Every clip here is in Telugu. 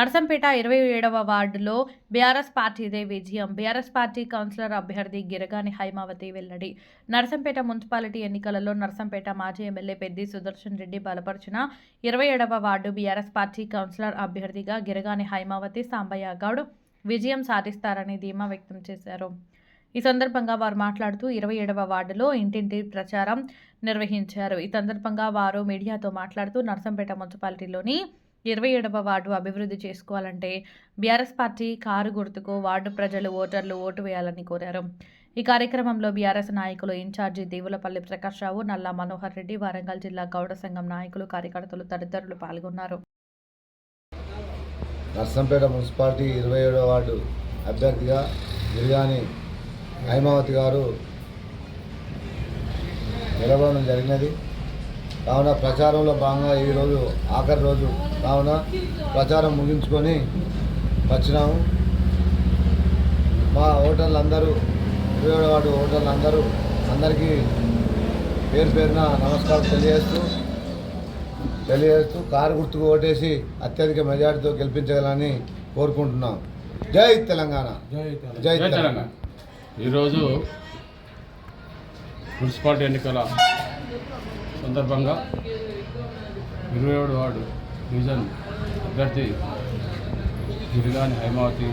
నర్సంపేట 27వ వార్డులో బీఆర్ఎస్ పార్టీదే విజయం. బీఆర్ఎస్ పార్టీ కౌన్సిలర్ అభ్యర్థి గిరగాని హైమావతి వెల్లడి. నర్సంపేట మున్సిపాలిటీ ఎన్నికలలో నర్సంపేట మాజీ ఎమ్మెల్యే పెద్ది సుదర్శన్ రెడ్డి బలపరిచిన 27వ వార్డు బీఆర్ఎస్ పార్టీ కౌన్సిలర్ అభ్యర్థిగా గిరగాని హైమావతి సాంబయ్య గౌడ్ విజయం సాధిస్తారని ధీమా వ్యక్తం చేశారు. ఈ సందర్భంగా వారు మాట్లాడుతూ 27వ వార్డులో ఇంటింటి ప్రచారం నిర్వహించారు. ఈ సందర్భంగా వారు మీడియాతో మాట్లాడుతూ నర్సంపేట మున్సిపాలిటీలోని 27వ వార్డు అభివృద్ధి చేసుకోవాలంటే బీఆర్ఎస్ పార్టీ కారు గుర్తుకు వార్డు ప్రజలు ఓటర్లు ఓటు వేయాలని కోరారు. ఈ కార్యక్రమంలో బీఆర్ఎస్ నాయకులు ఇన్ఛార్జి దేవులపల్లి ప్రకాష్ రావు, నల్లా మనోహర్ రెడ్డి, వరంగల్ జిల్లా గౌడ సంఘం నాయకులు, కార్యకర్తలు తదితరులు పాల్గొన్నారు. నర్సంపేట మున్సిపాలిటీ 27వ వార్డు అభ్యర్థిగా గిరిగాని హైమావతి గారు నిలబడడం జరిగినది. కావున ప్రచారంలో భాగంగా ఈరోజు ఆఖరి రోజు కావున ప్రచారం ముగించుకొని వచ్చినాము. మా ఓటర్లందరూ 27వ వార్డు ఓటర్లందరూ అందరికీ పేరు పేరున నమస్కారం తెలియజేస్తూ కారు గుర్తుకు ఓటేసి అత్యధిక మెజార్టీతో గెలిపించగలని కోరుకుంటున్నాం. జై తెలంగాణ, జై తెలంగాణ. ఈరోజు మున్సిపాలిటీ ఎన్నికల సందర్భంగా 27వ వార్డు డివిజన్ అభ్యర్థి గిరిగాని హైమావతి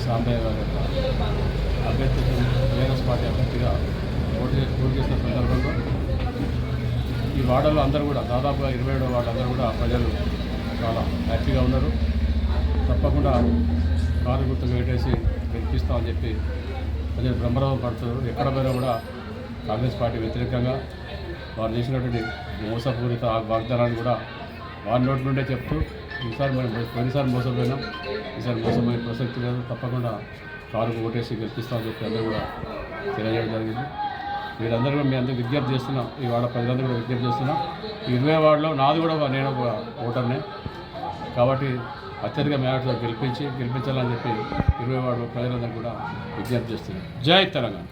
సాంబయ్య గారి యొక్క అభ్యర్థిత్వం బీఆర్ఎస్ పార్టీ అభ్యర్థిగా పోటీ చేసిన సందర్భంగా ఈ వార్డులో అందరూ కూడా దాదాపుగా 27వ వార్డు అందరూ కూడా ప్రజలు చాలా హ్యాపీగా ఉన్నారు. తప్పకుండా కారు గుర్తుకు వేటేసి గెలిపిస్తామని చెప్పి ప్రజలు బ్రహ్మరథం పడుతున్నారు. ఎక్కడ పోయినా కూడా కాంగ్రెస్ పార్టీ వ్యతిరేకంగా వారు చేసినటువంటి మోసపూరిత వాగ్దానాన్ని కూడా వారి నోటి నుండే చెప్తూ ఈసారి మనం పోయినసారి మోసపోయినాం, ఈసారి మోసపోయే ప్రసక్తి లేదు, తప్పకుండా కారుకు ఓటేసి గెలిపిస్తామని చెప్పి అందరూ కూడా తెలియజేయడం జరిగింది. మీరందరూ కూడా మీ అందరూ విజ్ఞప్తి చేస్తున్నాం, ఈ వార్డు ప్రజలందరూ కూడా విజ్ఞప్తి చేస్తున్నాం. ఈ 20 వార్డులో నాది కూడా నేను ఒక ఓటర్నే కాబట్టి అత్యధిక మేరతో గెలిపించాలని చెప్పి 20 వార్డు ప్రజలందరూ కూడా విజ్ఞప్తి చేస్తున్నాం. జై తెలంగాణ.